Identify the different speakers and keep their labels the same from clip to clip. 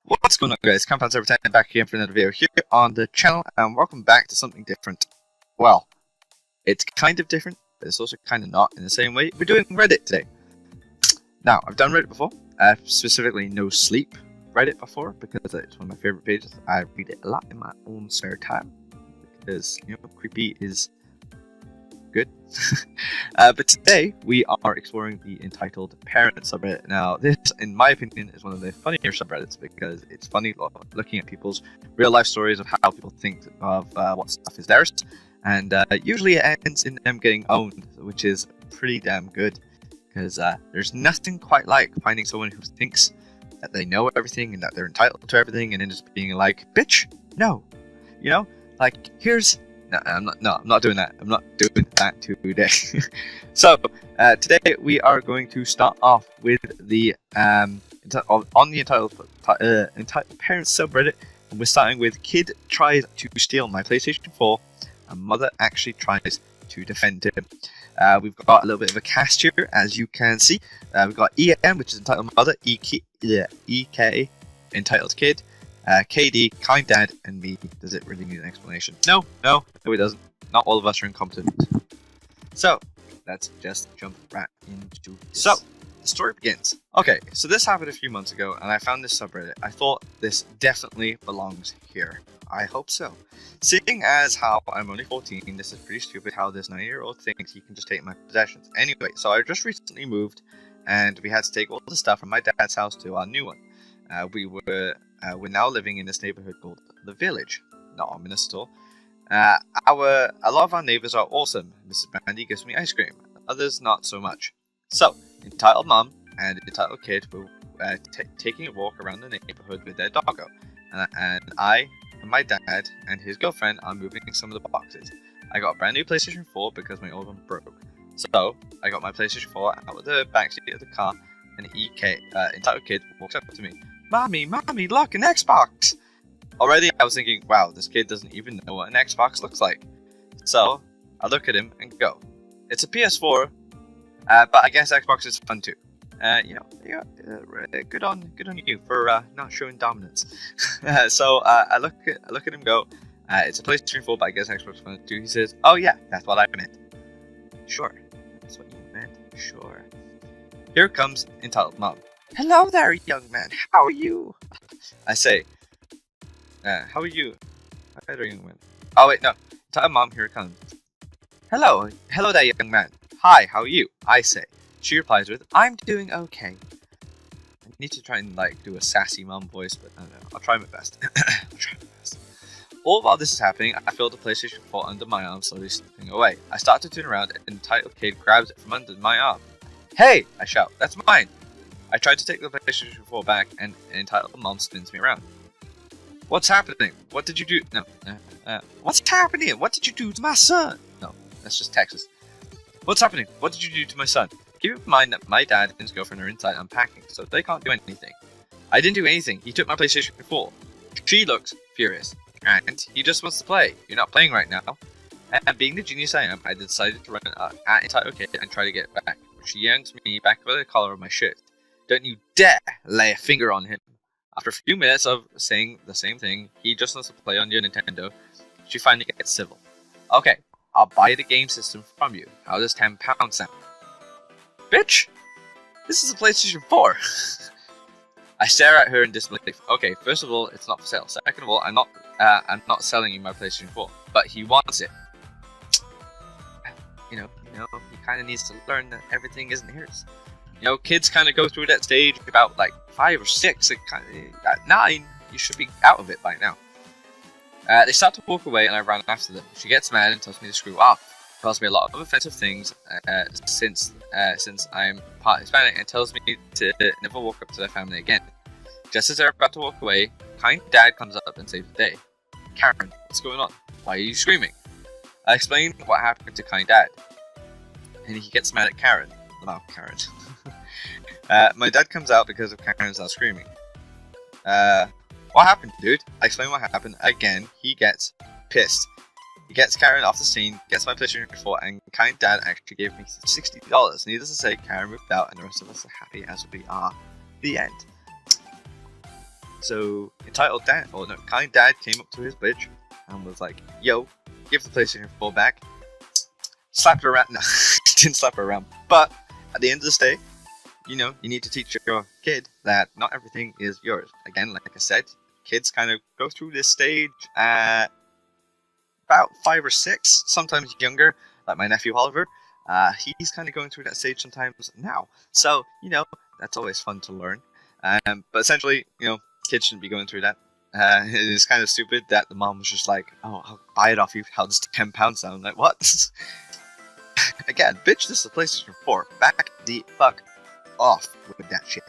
Speaker 1: What's going on, guys? Compounds every time back again for another video here on the channel, and welcome back to something different. Well, it's kind of different, but it's also kind of not in the same way. We're doing Reddit today. Now, I've done Reddit before, specifically No Sleep Reddit before, because it's one of my favorite pages. I read it a lot in my own spare time, because, you know, creepy is good. But today we are exploring the EntitledParents Subreddit. Now, this, in my opinion, is one of the funnier subreddits because it's funny looking at people's real life stories of how people think of what stuff is theirs, and usually it ends in them getting owned, which is pretty damn good because there's nothing quite like finding someone who thinks that they know everything and that they're entitled to everything, and then just being like, "Bitch, no," you know, like here's. No, I'm not doing that. I'm not doing that today. So, today we are going to start off with the on the EntitledParents Subreddit, and we're starting with Kid tries to steal my PlayStation 4, and Mother actually tries to defend him. We've got a little bit of a cast here, as you can see. We've got EM, which is entitled Mother, EK, entitled Kid. KD, Kind Dad, and me. Does it really need an explanation? No, it doesn't. Not all of us are incompetent. So, let's just jump right into this. So, the story begins. Okay, so this happened a few months ago, and I found this subreddit. I thought this definitely belongs here. I hope so. Seeing as how I'm only 14, this is pretty stupid how this 9-year-old thinks he can just take my possessions. Anyway, so I just recently moved, and we had to take all the stuff from my dad's house to our new one. We're now living in this neighborhood called The Village, not ominous at all. A lot of our neighbors are awesome. Mrs. Brandy gives me ice cream, others not so much. So, Entitled Mom and Entitled Kid were taking a walk around the neighborhood with their doggo, and I and my dad and his girlfriend are moving some of the boxes. I got a brand new PlayStation 4 because my old one broke. So, I got my PlayStation 4 out of the backseat of the car, and Entitled Kid walks up to me. Mommy, look, an Xbox! Already I was thinking, wow, this kid doesn't even know what an Xbox looks like. So, I look at him and go, it's a PS4, but I guess Xbox is fun too. Good on you for not showing dominance. So, I look at him go, it's a PlayStation 4, but I guess Xbox is fun too. He says, oh yeah, that's what I meant. Sure, that's what you meant, sure. Here comes Entitled Mom. Hello there, young man. How are you? I say, how are you? Hi there, young man. Oh wait, no. Entitled Mom, here it comes. Hello there, young man. Hi, how are you? I say. She replies with, I'm doing okay. I need to try and do a sassy mom voice, but I don't know. I'll try my best. All while this is happening, I feel the PlayStation 4 under my arm slowly slipping away. I start to turn around, and Entitled Kid grabs it from under my arm. Hey! I shout. That's mine! I tried to take the PlayStation 4 back, and Entitled Mom spins me around. What's happening? What did you do? No. What's happening? What did you do to my son? No, that's just Texas. What's happening? What did you do to my son? Keep in mind that my dad and his girlfriend are inside unpacking, so they can't do anything. I didn't do anything. He took my PlayStation 4. She looks furious, and he just wants to play. You're not playing right now. And being the genius I am, I decided to run at Entitled Kid and try to get it back. She yanks me back by the collar of my shirt. Don't you dare lay a finger on him. After a few minutes of saying the same thing, he just wants to play on your Nintendo, she finally gets civil. Okay, I'll buy the game system from you. How does £10 sound? Bitch! This is a PlayStation 4! I stare at her in disbelief. Okay, first of all, it's not for sale. Second of all, I'm not selling you my PlayStation 4. But he wants it. You know, he kind of needs to learn that everything isn't his. You know, kids kind of go through that stage about 5 or 6. At 9, you should be out of it by now. They start to walk away, and I run after them. She gets mad and tells me to screw off. Tells me a lot of offensive things since I'm part Hispanic, and tells me to never walk up to their family again. Just as they're about to walk away, Kind Dad comes up and saves the day. Karen, what's going on? Why are you screaming? I explain what happened to Kind Dad, and he gets mad at Karen. No, Karen. My dad comes out because of Karen's loud screaming. What happened, dude? I explain what happened. Again, he gets pissed. He gets Karen off the scene, gets my PlayStation 4, and Kind Dad actually gave me $60. Needless to say, Karen moved out, and the rest of us are happy as we are. The end. So entitled dad, or no, kind dad came up to his bitch and was like, "Yo, give the PlayStation 4 back." Slapped her around. No, didn't slap her around. But at the end of the day, you know, you need to teach your kid that not everything is yours. Again, like I said, kids kind of go through this stage at about 5 or 6, sometimes younger, like my nephew Oliver. He's kind of going through that stage sometimes now. So, you know, that's always fun to learn. But essentially, you know, kids shouldn't be going through that. It is kind of stupid that the mom was just like, "Oh, I'll buy it off you. How does £10 sound?" Like, what? Again, bitch, this is a PlayStation 4. Back the fuck off with that shit.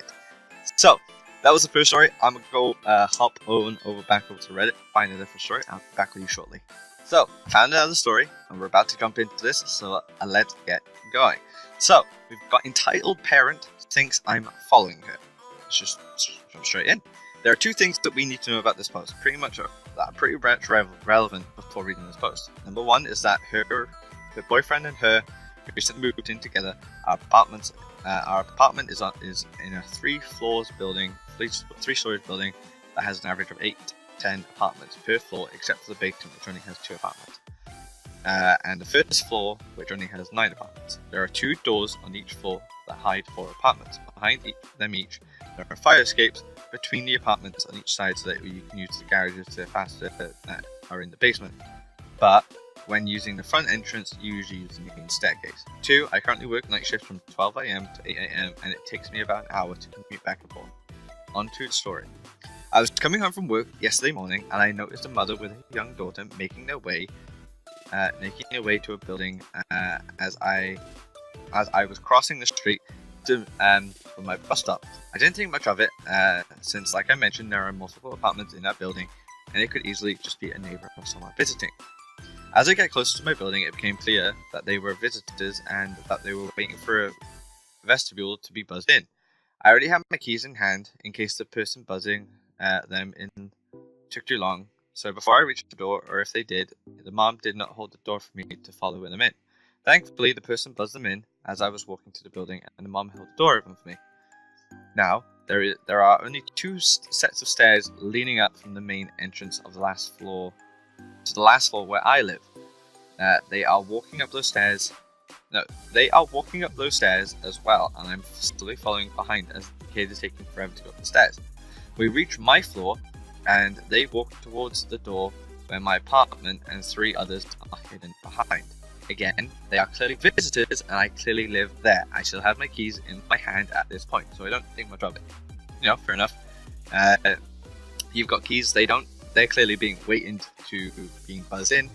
Speaker 1: So, that was the first story. I'm gonna go hop on back over to Reddit, find a different story. I'll be back with you shortly. So, found another story, and we're about to jump into this, so let's get going. So, we've got entitled parent thinks I'm following her. Let's just jump straight in. There are 2 things that we need to know about this post, pretty much relevant before reading this post. Number 1 is that her boyfriend and her recently moved in together. Our apartment is in a 3 stories building that has an average of 8-10 apartments per floor, except for the basement, which only has 2 apartments. And the first floor, which only has 9 apartments. There are 2 doors on each floor that hide 4 apartments. Behind them each, there are fire escapes between the apartments on each side, so that you can use the garages to faster that are in the basement. But when using the front entrance, you usually use the main staircase. 2, I currently work night shift from 12 AM to 8 AM, and it takes me about an hour to commute back and forth. On to the story. I was coming home from work yesterday morning, and I noticed a mother with a young daughter making their way to a building as I was crossing the street for my bus stop. I didn't think much of it, since, like I mentioned, there are multiple apartments in that building, and it could easily just be a neighbor or someone visiting. As I get closer to my building, it became clear that they were visitors and that they were waiting for a vestibule to be buzzed in. I already had my keys in hand in case the person buzzing them in took too long, so before I reached the door, or if they did, the mom did not hold the door for me to follow them in. Thankfully, the person buzzed them in as I was walking to the building, and the mom held the door open for me. Now, there are only 2 sets of stairs leading up from the main entrance of the last floor to the last floor where I live. They are walking up those stairs. No, they are walking up those stairs as well, and I'm slowly following behind as the kid is taking forever to go up the stairs. We reach my floor, and they walk towards the door where my apartment and 3 others are hidden behind. Again, they are clearly visitors, and I clearly live there. I still have my keys in my hand at this point, so I don't think much of it. You know, fair enough. You've got keys, they don't. They're clearly being waited to being buzzed in,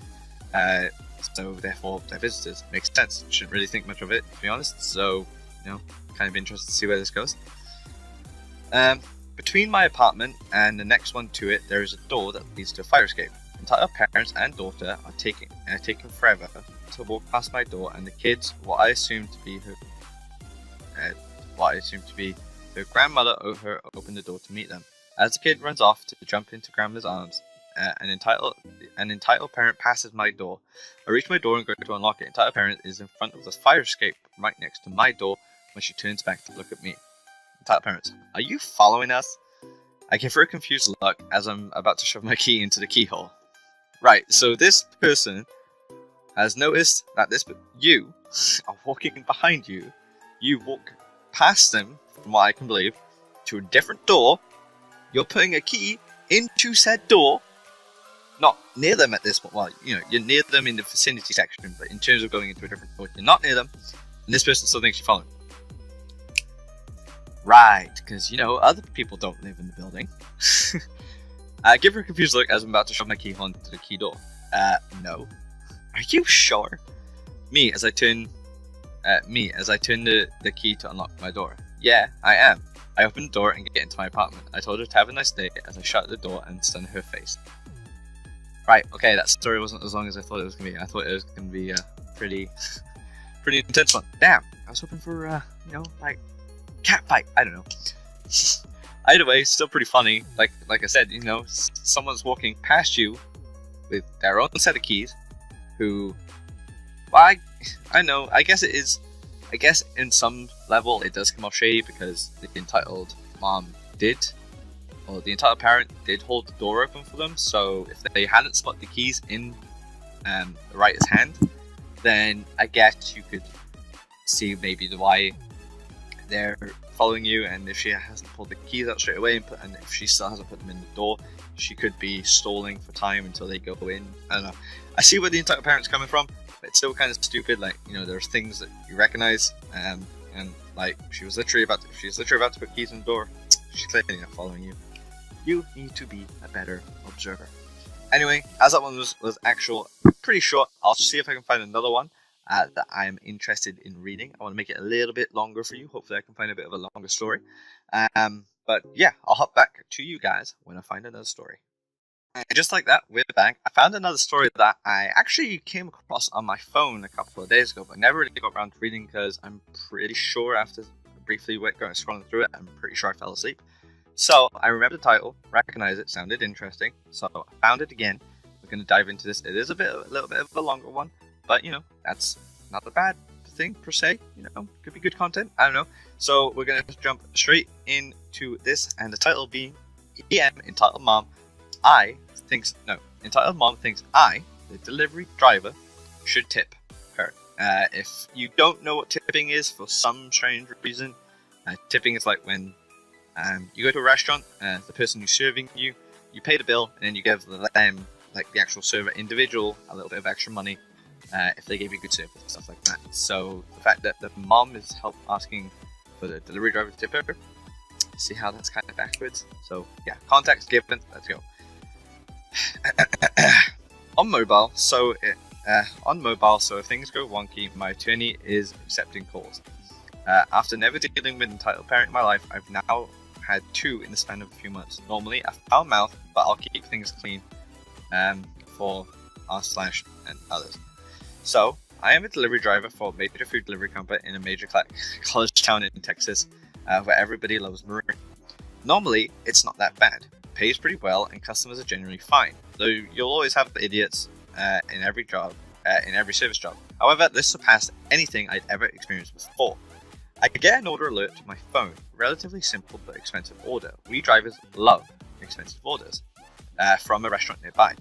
Speaker 1: so therefore they're visitors. Makes sense. Shouldn't really think much of it, to be honest. So, you know, kind of interested to see where this goes. Between my apartment and the next one to it, there is a door that leads to a fire escape. Entire parents and daughter are taking forever to walk past my door, and the kids, what I assume to be her grandmother, opened the door to meet them. As the kid runs off to jump into grandma's arms, an entitled parent passes my door. I reach my door and go to unlock it. Entitled parent is in front of the fire escape right next to my door when she turns back to look at me. Entitled parents, are you following us? I give her a confused look as I'm about to shove my key into the keyhole. Right, so this person has noticed that you are walking behind you. You walk past them, from what I can believe, to a different door. You're putting a key into said door, not near them at this point. Well, you know, you're near them in the vicinity section, but in terms of going into a different door, you're not near them, and this person still thinks you're following. Right, because, you know, other people don't live in the building. I give her a confused look as I'm about to shove my key onto the key door. No. Are you sure? Me as I turn the key to unlock my door. Yeah, I am. I open the door and get into my apartment. I told her to have a nice day as I shut the door and stun her face. Right, okay, that story wasn't as long as I thought it was going to be. I thought it was going to be a pretty intense one. Damn, I was hoping for, you know, like, cat fight. I don't know. Either way, still pretty funny. Like I said, you know, someone's walking past you with their own set of keys, who, well, I know, I guess in some level it does come off shady because the entitled mom did or the entitled parent did hold the door open for them, so if they hadn't spot the keys in the writer's hand, then I guess you could see maybe why they're following you, and if she hasn't pulled the keys out straight away, and if she still hasn't put them in the door, she could be stalling for time until they go in. I don't know. I see where the entitled parent's coming from, but it's still kind of stupid. Like, you know, there's things that you recognize, and like she was literally about to put keys in the door. She's clearly not following you. You need to be a better observer. Anyway, as that one was pretty short, I'll see if I can find another one that I'm interested in reading. I want to make it a little bit longer for you. Hopefully I can find a bit of a longer story. But yeah, I'll hop back to you guys when I find another story. And just like that, we're back. I found another story that I actually came across on my phone a couple of days ago, but never really got around to reading because I'm pretty sure after briefly scrolling through it, I'm pretty sure I fell asleep. So I remember the title, recognized it, sounded interesting, so I found it again. We're going to dive into this. It is a little bit of a longer one, but you know, that's not a bad thing per se. You know, could be good content. I don't know. So we're going to jump straight into this, and the title being Entitled Mom thinks I, the delivery driver, should tip her. If you don't know what tipping is for some strange reason, tipping is like when you go to a restaurant, the person who's serving you, you pay the bill, and then you give them, like the actual server individual, a little bit of extra money if they gave you good service and stuff like that. So the fact that the mom is asking for the delivery driver to tip her, see how that's kind of backwards. So yeah, context given, let's go. On mobile, so if things go wonky, my attorney is accepting calls. After never dealing with entitled parent in my life, I've now had 2 in the span of a few months. Normally a foul mouth, but I'll keep things clean for us / and others. So I am a delivery driver for a major food delivery company in a major college town in Texas, where everybody loves Maroon. Normally it's not that bad. Pays pretty well, and customers are generally fine, though you'll always have idiots in every service job. However, this surpassed anything I'd ever experienced before. I get an order alert to my phone, relatively simple but expensive order. We drivers love expensive orders from a restaurant nearby.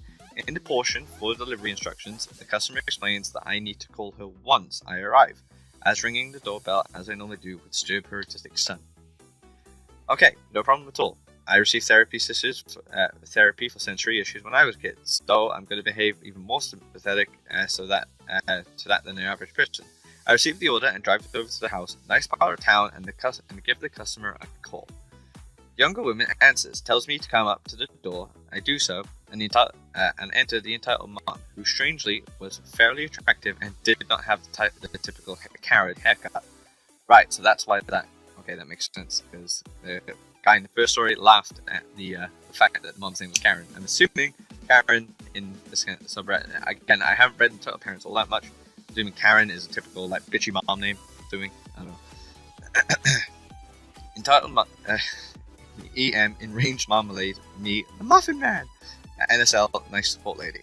Speaker 1: In the portion for delivery instructions, the customer explains that I need to call her once I arrive, as ringing the doorbell as I normally do would disturb her autistic son. Okay, no problem at all. I received therapy for sensory issues when I was a kid, so I'm going to behave even more sympathetic to that than the average person. I received the order and drive it over to the house, nice part of town, and give the customer a call. Younger woman answers, tells me to come up to the door. I do so, and enter the entitled mom, who strangely was fairly attractive and did not have the typical Karen haircut. Right, so that's why that. Okay, that makes sense, because the guy in the first story laughed at the fact that the mom's name was Karen. I'm assuming Karen in this kind of subreddit. Again, I haven't read Entitled Parents all that much. I'm assuming Karen is a typical like bitchy mom name. I don't know. Entitled EM in Range Marmalade, me, the Muffin Man. NSL, nice support lady.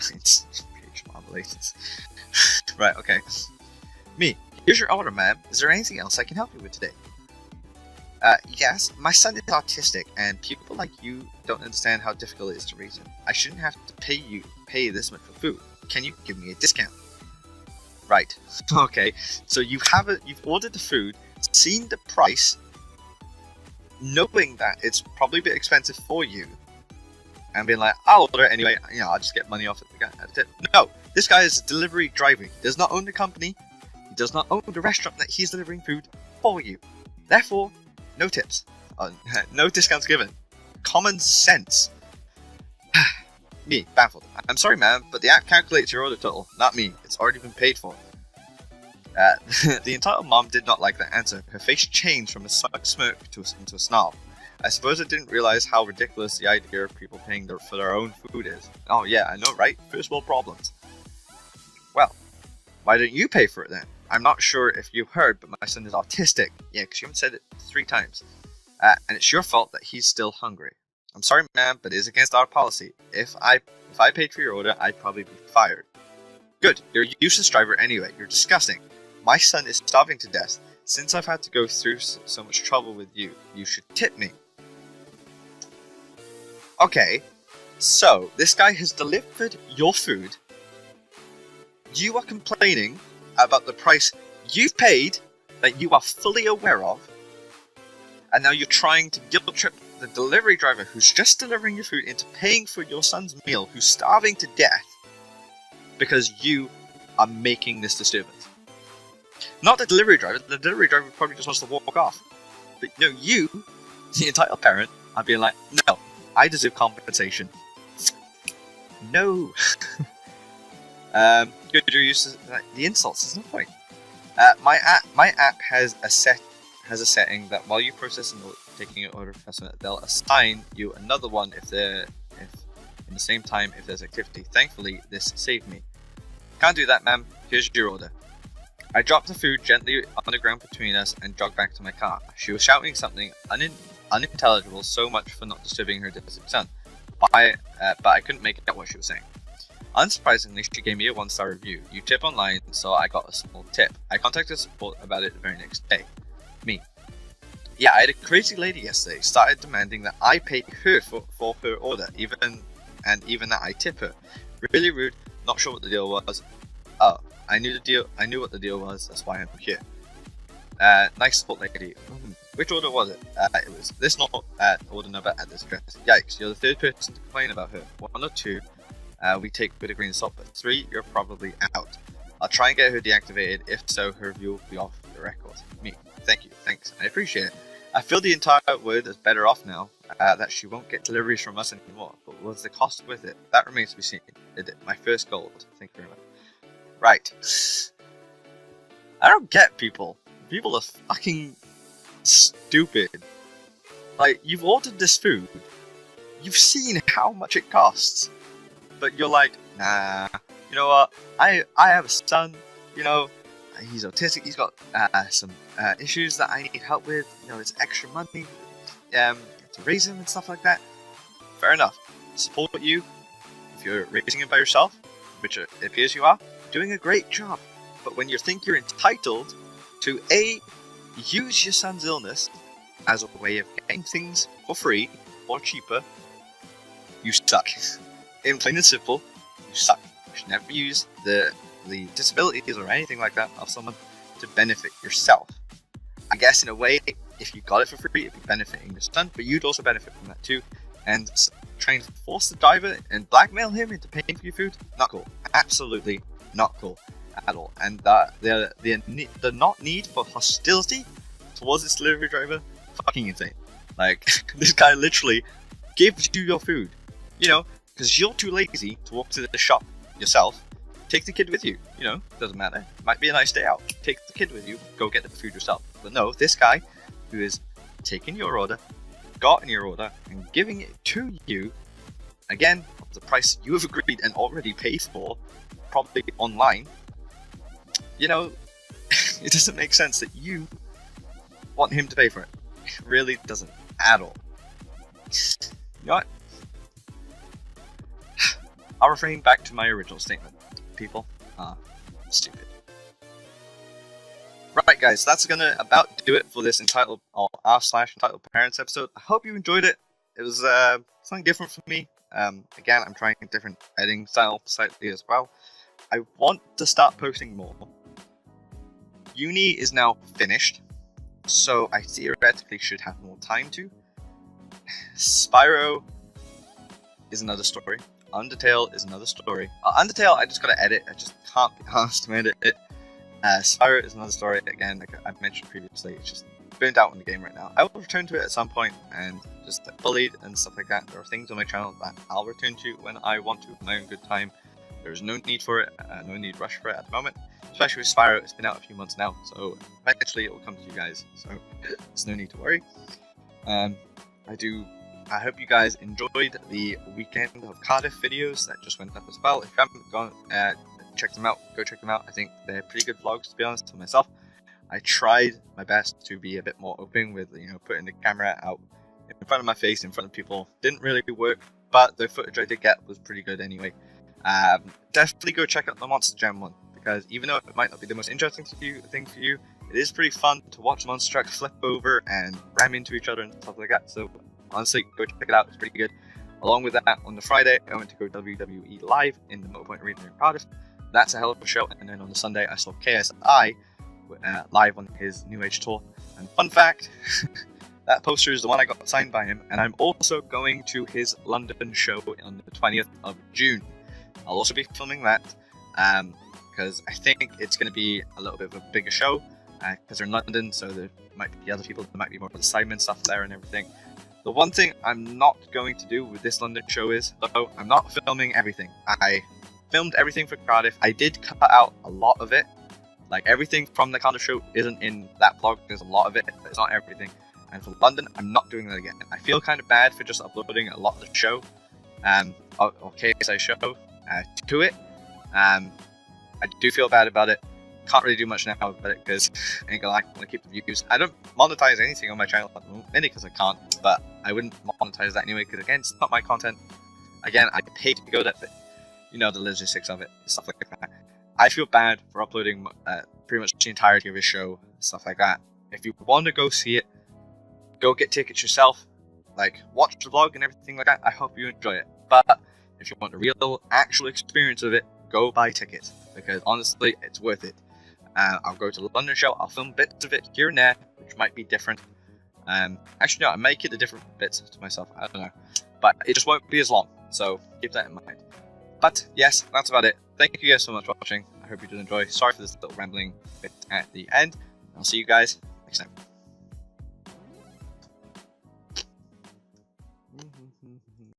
Speaker 1: Range Marmalade. Right, okay. Me, here's your order, ma'am. Is there anything else I can help you with today? Yes, my son is autistic, and people like you don't understand how difficult it is to raise him. I shouldn't have to pay this much for food. Can you give me a discount? Right. Okay. So you've ordered the food, seen the price, knowing that it's probably a bit expensive for you, and being like, I'll order it anyway. You know, I'll just get money off it. No, this guy is a delivery driver. He does not own the company. He does not own the restaurant that he's delivering food for you. Therefore, no tips. No discounts given. Common sense. Me, baffled. I'm sorry, ma'am, but the app calculates your order total, not me. It's already been paid for. The entitled mom did not like that answer. Her face changed from a smirk into a snarl. I suppose I didn't realize how ridiculous the idea of people paying for their own food is. Oh yeah, I know, right? First world problems. Well, why don't you pay for it then? I'm not sure if you heard, but my son is autistic. Yeah, because you haven't said it 3 times. And it's your fault that he's still hungry. I'm sorry, ma'am, but it is against our policy. If I paid for your order, I'd probably be fired. Good, you're a useless driver anyway. You're disgusting. My son is starving to death. Since I've had to go through so much trouble with you, you should tip me. Okay, so this guy has delivered your food. You are complaining about the price you've paid that you are fully aware of, and now you're trying to guilt trip the delivery driver who's just delivering your food into paying for your son's meal, who's starving to death, because you are making this disturbance. Not the delivery driver probably just wants to walk off. But no, you, the entitled parent, are being like, no, I deserve compensation. No. Good use the insults, there's no point. My app has a setting that while you process and taking your order of customer, they'll assign you another one if in the same time if there's activity. Thankfully, this saved me. Can't do that, ma'am. Here's your order. I dropped the food gently on the ground between us and jogged back to my car. She was shouting something unintelligible, so much for not disturbing her distant son. But I couldn't make out what she was saying. Unsurprisingly, she gave me a 1-star review. You tip online, so I got a small tip. I contacted support about it the very next day. Me. Yeah, I had a crazy lady yesterday started demanding that I pay her for her order, even that I tip her. Really rude, not sure what the deal was. Oh, I knew what the deal was, that's why I'm here. Nice support lady. Which order was it? It was this order number at this address. Yikes, you're the third person to complain about her. 1 or 2, we take with a grain of salt, but 3, you're probably out. I'll try and get her deactivated, if so, her review will be off the record. Me. Thank you, thanks, I appreciate it. I feel the entire word is better off now, that she won't get deliveries from us anymore, but was the cost with it? That remains to be seen. My first gold. Thank you very much. Right. I don't get people. People are fucking stupid. Like, you've ordered this food, you've seen how much it costs, but you're like, nah, you know what, I have a son, you know, he's autistic, he's got some issues that I need help with, you know, it's extra money to raise him and stuff like that. Fair enough. Support you if you're raising him by yourself, which it appears you are, doing a great job. But when you think you're entitled to use your son's illness as a way of getting things for free or cheaper, you suck. In plain and simple, you suck. You should never use the disabilities or anything like that of someone to benefit yourself. I guess in a way, if you got it for free, it'd be benefiting your son, but you'd also benefit from that too. And trying to force the driver and blackmail him into paying for your food, not cool. Absolutely not cool at all. And the not need for hostility towards this delivery driver, fucking insane. Like, this guy literally gives you your food, you know, because you're too lazy to walk to the shop yourself. Take the kid with you, you know, doesn't matter. Might be a nice day out. Take the kid with you, go get the food yourself. But no, this guy who is taking your order, gotten your order, and giving it to you, again, the price you have agreed and already paid for, probably online, you know, it doesn't make sense that you want him to pay for it. It really doesn't at all. You know what? I'll refrain back to my original statement. People are stupid. Right, guys, that's gonna about do it for this entitled /EntitledParents episode. I hope you enjoyed it. It was something different for me. Again, I'm trying a different editing style slightly as well. I want to start posting more. Uni is now finished, so I theoretically should have more time to. Spyro is another story. Undertale is another story. Undertale, I just gotta edit. I just can't be asked to edit it. Spyro is another story. Again, like I've mentioned previously, it's just burnt out on the game right now. I will return to it at some point and just bullied and stuff like that. There are things on my channel that I'll return to when I want to, in my own good time. There's no need for it, no need to rush for it at the moment. Especially with Spyro, it's been out a few months now, so eventually it will come to you guys. So there's no need to worry. I hope you guys enjoyed the Weekend of Cardiff videos that just went up as well. If you haven't gone check them out, go check them out. I think they're pretty good vlogs, to be honest, to myself. I tried my best to be a bit more open with, you know, putting the camera out in front of my face, in front of people. Didn't really work, but the footage I did get was pretty good anyway. Definitely go check out the Monster Jam one, because even though it might not be the most interesting thing for you, it is pretty fun to watch monster trucks flip over and ram into each other and stuff like that. So honestly, go check it out. It's pretty good. Along with that, on the Friday, I went to go WWE Live in the Motorpoint Arena in Cardiff. That's a hell of a show. And then on the Sunday, I saw KSI live on his New Age tour. And fun fact, that poster is the one I got signed by him. And I'm also going to his London show on the 20th of June. I'll also be filming that because I think it's going to be a little bit of a bigger show because they're in London, so there might be other people, there might be more of the Simon stuff there and everything. The one thing I'm not going to do with this London show is, though, I'm not filming everything. I filmed everything for Cardiff. I did cut out a lot of it. Like, everything from the Cardiff show isn't in that vlog. There's a lot of it, but it's not everything. And for London, I'm not doing that again. I feel kind of bad for just uploading a lot of the show, or KSI show, to it. I do feel bad about it. Can't really do much now about it because I ain't gonna lie, I want to keep the views. I don't monetize anything on my channel at the moment, mainly because I can't, but I wouldn't monetize that anyway because again, it's not my content. Again, I paid to go that, but you know the logistics of it, stuff like that. I feel bad for uploading pretty much the entirety of his show, stuff like that. If you want to go see it, go get tickets yourself, like watch the vlog and everything like that. I hope you enjoy it. But if you want a real, actual experience of it, go buy tickets because honestly, it's worth it. I'll go to the London show, I'll film bits of it here and there, which might be different. Actually, no, I might keep the different bits to myself, I don't know. But it just won't be as long, so keep that in mind. But yes, that's about it. Thank you guys so much for watching. I hope you did enjoy. Sorry for this little rambling bit at the end. I'll see you guys next time.